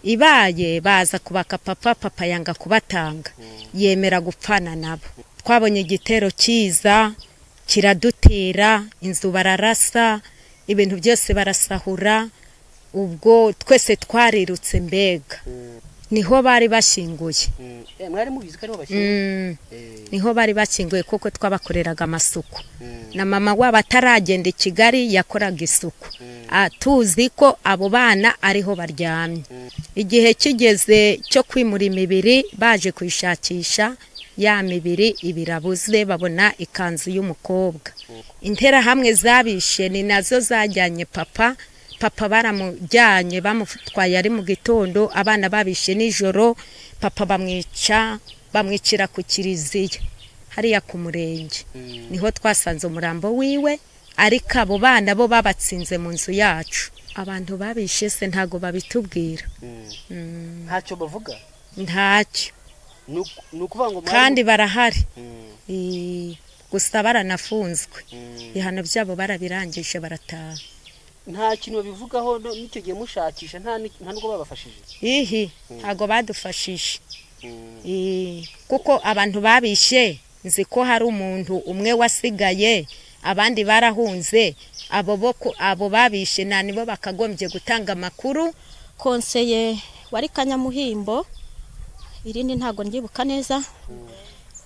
ibaye baza kubaka papa yanga kubatanga, yemera gupfana nabo. Twabonye igitero kiza kiradutera, inzu bararasa, ibintu byose barasahura, ubwo twese twarirutse mbega. Niho bari bashyinguye. Mwari mubizi ko ari bashyinguye. Niho bari bashyinguye kuko twabakoreraga amasuku. Na mama wabo ataragenda i Kigali yakoraga isuku. Tuzi ko abo bana ariho baryamye. Igihe kigeze cyo kwimura imibiri, baje kwishakisha ya mibiri ibirabuze, babona ikanzu y'umukobwa. Intera hamwe zabishe ni nazo zajyanye papa papa baramujyanye bamutwaye ari mu gitondo, abana babishe nijoro, papa bamwicira ku kiliziya hariya ku murenge. Niho twasanze umurambo wiwe, ariko abo bana bo babatsinze mu nzu yacu. Abantu babishe se ntago babitubwira. Ntacyo bavuga? Ntacyo. Nukuvuga ngo kandi barahari. Gusa baranafunzwe. Ihano byabo barabirangije barataha. Nta kintu babivugaho n'icyo gihe mushakisha nta nubwo babafashije? Ntago badufashije. Kuko abantu babishe nzi ko hari umuntu umwe wasigaye, abandi barahunze. Abo babishe nibo bakagombye gutanga amakuru. Konseye wari Kanyamuhimbo, irindi ntago ndyibuka neza,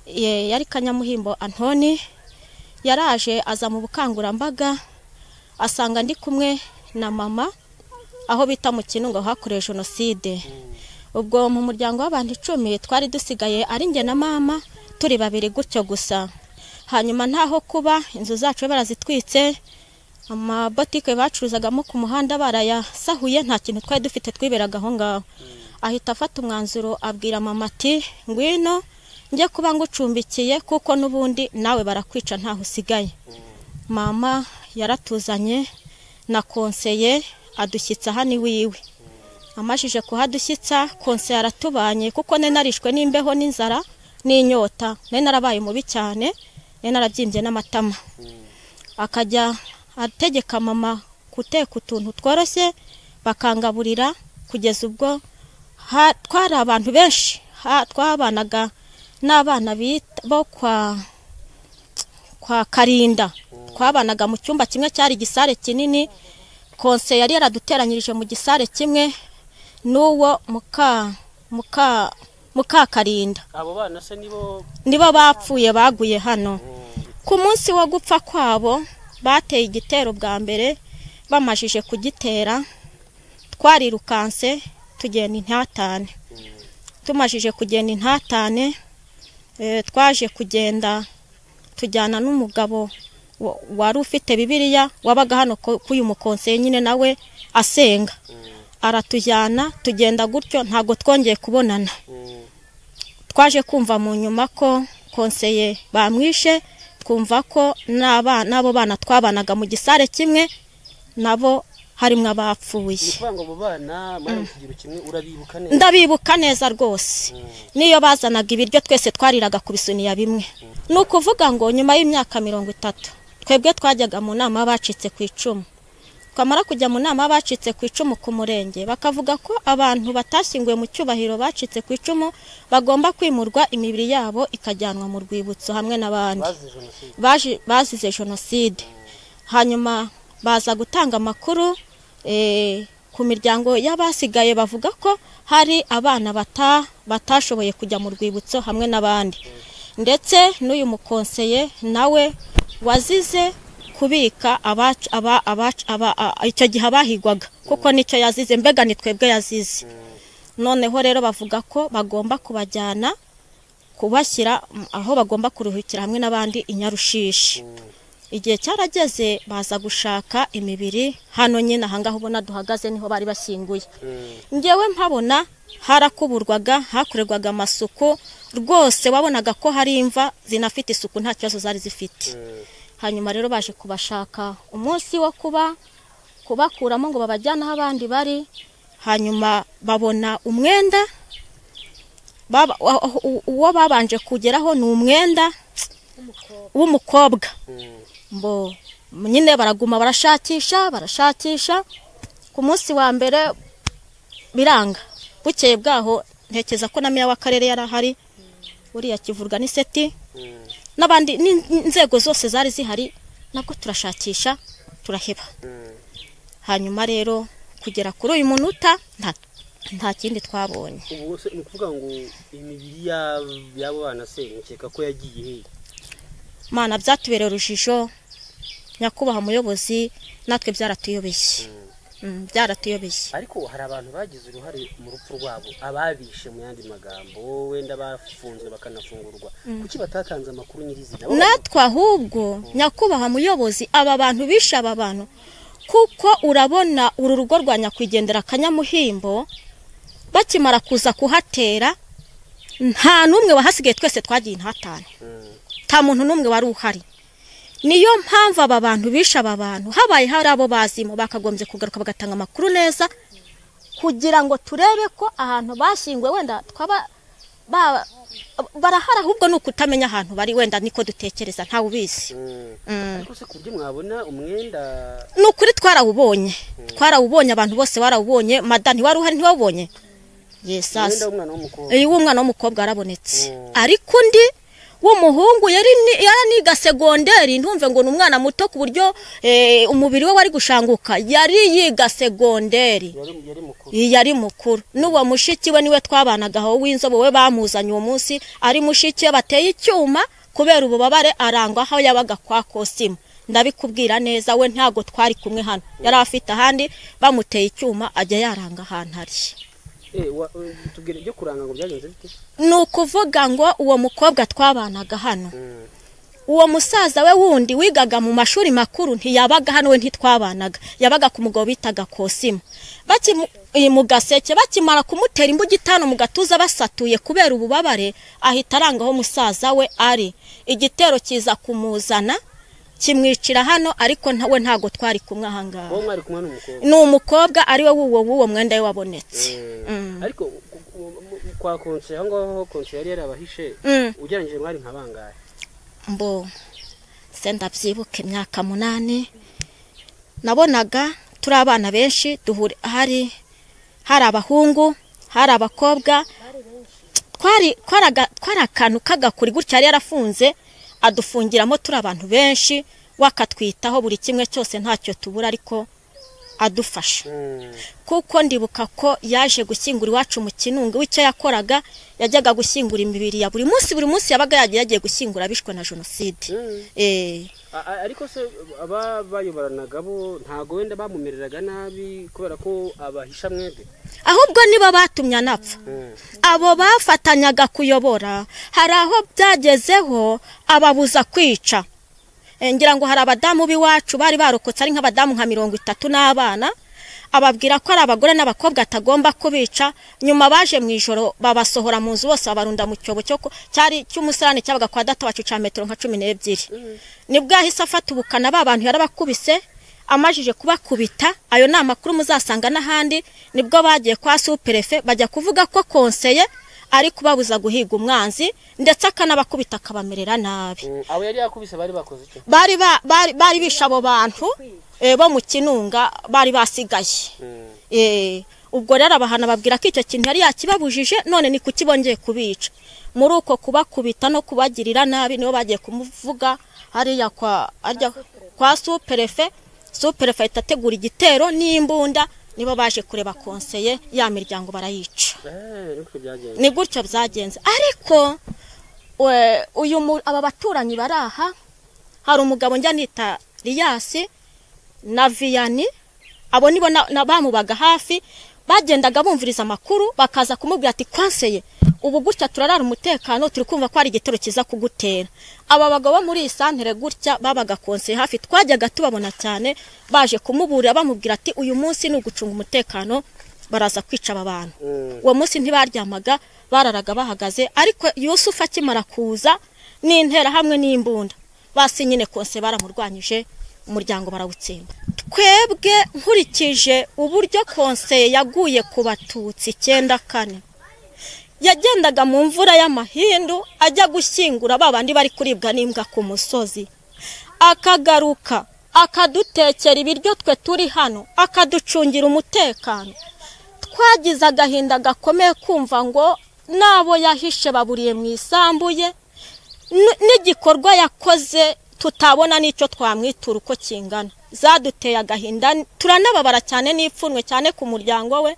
yari Kanyamuhimbo Antoni, yaraje aza mu bukangurambaga, asanga ndi kumwe na mama aho bita mu Kinunga hakorewe jenoside. Ubwo mu muryango w'abantu 10 twari dusigaye ari nge na mama, turi babiri gutyo gusa. Hanyuma ntaho kuba, inzu zacu barazitwitse, amabotike bacuruzagamo ku muhanda barayasahuye, nta kintu twari dufite twiberaga aho ngaho. Ahita afata umwanzuro abwira mama ati ngwino njye kuba ngucumbikiye kuko nubundi nawe barakwica ntaho usigaye. Mama yaratuzanye na konseye adushyitsa hani wiwe. Amajije kuhadushyitsa, konseye aratubanye kuko narishwe n'imbeho n'inzara n'inyota, narabaye mubi cyane, narabyimbye n'amatama. Akajya ategeka mama guteka utuntu tworoshye bakangaburira, kugeza ubwo twari abantu benshi, twabanaga n'abana bo kwa Karinda, twabanaga mu cyumba kimwe cyari gisare kinini. Konseye yari yaraduteranyirije mu gisare kimwe n'uwo muka Karinda. Abo bana se nibo bapfuye baguye hano. Ku munsi wo gupfa kwabo bateye igitero bwa mbere, bamajije kugitera twarirukanse tugenda intatane. Tumajije kugenda intatane, twaje kugenda tujyana n'umugabo wari ufite Bibiliya, wabaga hano kuyu mukonseye nyine nawe asenga. Aratujyana tugenda gutyo, ntago twongeye kubonana. Twaje kumva mu nyuma ko konseye bamwishe, twumva ko nabo bana twabanaga mu gisare kimwe nabo harimwe abapfuye. Nikuvuga ngo bana mara kugiro kimwe urabibuka neza? Ndabibuka neza rwose. Niyo bazanaga ibiryo twese twariraga ku bisuniya bimwe. Nukuvuga ngo nyuma y'imyaka 30 twebwe twajyaga mu nama bacitse ku icumu. Twamara kujya mu nama bacitse ku icumu ku murenge, bakavuga ko abantu batashyinguye mu cyubahiro bacitse ku icumu bagomba kwimurwa, imibiri yabo ikajyanwa mu rwibutso hamwe n'abandi bazize jenoside. Hanyuma baza gutanga amakuru ku miryango y'abasigaye, bavuga ko hari abana batashoboye kujya mu rwibutso hamwe n'abandi, ndetse n'uyu mukonseye nawe wazize kubika icyo gihe abahigwaga, kuko nicyo yazize, mbega ni twebwe yazize. Noneho rero bavuga ko bagomba kubajyana kubashyira aho bagomba kuruhukira hamwe n'abandi i Nyarushishi. Igihe cyarageze baza gushaka imibiri hano nyine ahangaho ubona duhagaze niho bari bashyinguye. Ngewe mpabona harakuburwaga, hakorerwaga amasuku rwose, wabonaga ko hari imva zinafite isuku, nta kibazo zari zifite. Hanyuma rero baje kubashaka umunsi wo kubakuramo ngo babajyana aho abandi bari. Hanyuma babona umwenda, uwo babanje kugeraho ni umwenda w'umukobwa. Mbo nyine baraguma barashakisha. Ku munsi wa mbere biranga, bukeye bwaho ntekeza ko na meya w'akarere yarahari, uriya Kivurwa n'Iseti n'abandi n'inzego zose zari zihari, nabwo turashakisha turaheba. Hanyuma rero kugera kuri uyu munota nta kindi twabonye. Ubu se nukuvuga ngo imibiri yabo bana se nkeka ko yagiye he? Mana byatubereye urujijo, Nyakubahwa muyobozi, natwe byaratuyobeye. Byaratuyobeye. Ariko hari abantu bagize uruhare mu rupfu rwabo, ababishe mu yandi magambo, wenda bafunzwe bakanafungurwa. Kuki batatanze amakuru nyirizina? Natwe ahubwo Nyakubahwa muyobozi, aba bantu bishe aba bantu kuko urabona uru rugo rwa nyakwigendera Kanyamuhimbo bakimara kuza kuhatera nta numwe wahasigaye, twese twagiye intatane, nta muntu numwe wari uhari. Niyo mpamvu aba bantu bisha aba bantu, habaye hari abo bazimo bakagombye kugaruka bagatanga amakuru neza kugira ngo turebe ko ahantu bashyingwe wenda twaba barahara, ahubwo nuko utamenya ahantu bari, wenda niko dutekereza, ntawe ubizi. ariko se kubyo mwabona umwenda Nukuri twarawubonye, abantu bose barawubonye. Madani wari uhari ntiwabonye? Yes, umwenda w'umwana w'umukobwa. Umwana w'umukobwa arabonetse, ariko undi w'umuhungu yaraniga segonderi, ntumve ngo n'umwana muto ku buryo umubiri we wari gushanguka, yari yiga segonderi, yari mukuru. N'uwo mushiki we niwe twabanagaho w'inzobe, we bamuzanye uwo munsi ari mushiki we, bateye icyuma kubera ububabare, arangwa aho yabaga kwa Kosima. Ndabikubwira neza, we ntago twari kumwe hano, yari afite ahandi bamuteye icyuma ajya yaranga ahantu ari. tubwire byo kuranga ngo byagenze bite? Nukuvuga ngo uwo mukobwa twabanaga hano, uwo musaza we wundi wigaga mu mashuri makuru ntiyabaga hano, we ntitwabanaga, yabaga ku mugabo bitaga Kosima. Mu Gaseke bakimara kumutera imbugitano mu gatuza basatuye kubera ububabare, ahita arangaho musaza we ari. Igitero kiza kumuzana kimwicira hano, ariko we ntago twari kumwe ahangaha. Wowe mwari kumwe n'umukobwa? N'umukobwa ari we w'uwo mwenda we wabonetse. Ariko kwa konse aho ngaho konse yari yarabahishe, ugereranyije mwari nka bangahe? Mbo senda byibuke imyaka 8 nabonaga turi abana benshi, duhure hari abahungu, hari abakobwa, twari akantu kagakuri gutya yari yarafunze adufungiramo, turi abantu benshi, wakatwitaho buri kimwe cyose ntacyo tubura, ariko adufasha. Kuko ndibuka ko yaje gushyingura iwacu mu Kinunga, w'icyo yakoraga yajyaga gushyingura imibiri ya buri munsi yabaga yagiye gushyingura bishwe na jenoside. Ariko se aba bayoboranaga bo ntago wenda bamumereraga nabi kubera ko abahisha mwebwe? Ahubwo niba batumye anapfa, abo bafatanyaga kuyobora, hari aho byagezeho ababuza kwica. Ngira ngo hari abadamu b'iwacu bari barokotse ari nk'abadamu nka 30 n'abana, ababwira ko ari abagore n'abakobwa atagomba kubica. Nyuma baje mu ijoro babasohora mu nzu bose, babarunda mu cyobo cyari cy'umusarane cyabaga kwa data wacu ca metero nka 12. Nibwo ahise afata ubukana abantu yarabakubise, amajije kubakubita. Ayo ni amakuru muzasanga n'ahandi. Nibwo bagiye kwa superefe bajya kuvuga ko konseye ari kubabuza guhiga umwanzi, ndetse akanabakubita akabamerera nabi. Abo yari yakubise bari bakoze iki? Bari bisha abo bantu bo mu Kinunga, bari basigaye. Ubwo rero abahana babwira ko icyo kintu yari yakibabujije, none ni kukibongeye kubica. Muri uko kubakubita no kubagirira nabi nibo bagiye kumuvuga hariya kwa superefe. Superefe itategura igitero n'imbunda, nibo baje kureba konseye, ya miryango barayica. Ni gutyo byagenze. Ariko aba baturanyi baraha, hari umugabo njya nita Riyasi na Vianney, abo nibo bamubaga hafi, bagendaga bumviriza amakuru bakaza kumubwira ati konseye ubu gutya turarara umutekano, turi kumva ko ari igitero kiza kugutera. Aba bagabo muri isantere gutya babaga konseye hafi, twajyaga tubabona cyane, baje kumuburira bamubwira ati uyu munsi ni ugucunga umutekano, baraza kwica aba bantu. Uwo munsi ntibaryamaga, bararaga bahagaze. Ariko Yusufu akimara kuza n'intera hamwe n'imbunda, basi nyine konseye baramurwanyije, umuryango barawutsemba. Twebwe nkurikije uburyo konseye yaguye ku Batutsi 94, yagendaga mu mvura y'amahindu ajya gushyingura babandi bari kuribwa n'imbwa ku musozi, akagaruka akadutekera ibiryo twe turi hano, akaducungira umutekano. Twagize agahinda gakomeye kumva ngo nabo yahishe baburiye mu isambu ye, n'igikorwa yakoze tutabona n'icyo twamwitura uko kingana. Zaduteye agahinda, turanababara cyane n'ipfunwe cyane ku muryango we.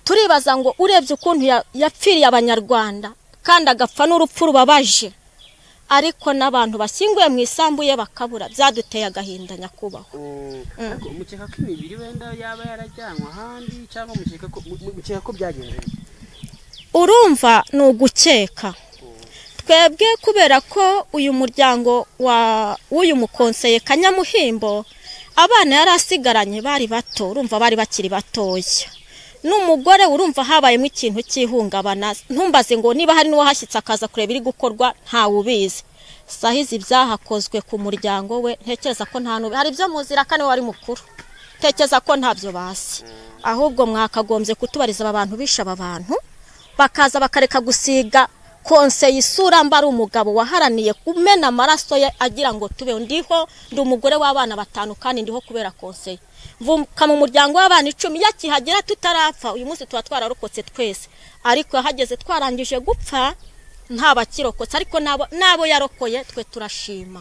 Turibaza ngo urebye ukuntu yapfiriye abanyarwanda kandi agapfa n'urupfu rubabaje, ariko n'abantu bashyinguye mu isambu ye bakabura, byaduteye agahinda nyakubahwa. Mukeka ko imibiri wenda yaba yarajyanwa ahandi, cyangwa mukeka ko byagenze? Urumva ni ugukeka. Twebwe kubera ko uyu muryango w'uyu mukonseye Kanyamuhimbo abana yari asigaranye bari bato, urumva bari bakiri batoya, n'umugore urumva habayemo ikintu cy'ihungabana. Ntumbaze ngo niba hari n'uwahashyitse akaza kureba iri gukorwa ntawe ubizi. Sahizi byahakozwe ku muryango we, ntekereza ko nta n'ubi hari ibyo muzira kane wari mukuru, ntekereza ko ntabyo basi. Ahubwo mwakagombye kutubariza aba bantu bisha aba bantu, bakaza bakareka gusiga konseye isura mba ari umugabo waharaniye kumena amaraso ye agira ngo tube ndiho, ndi umugore w'abana 5 kandi ndiho kubera konseye. Mvuka mu muryango w'abana 10 yakihagera tutarapfa, uyu munsi tuba twararokotse twese, ariko hageze twarangije gupfa nta bakirokotse, ariko nabo yarokoye twe turashima.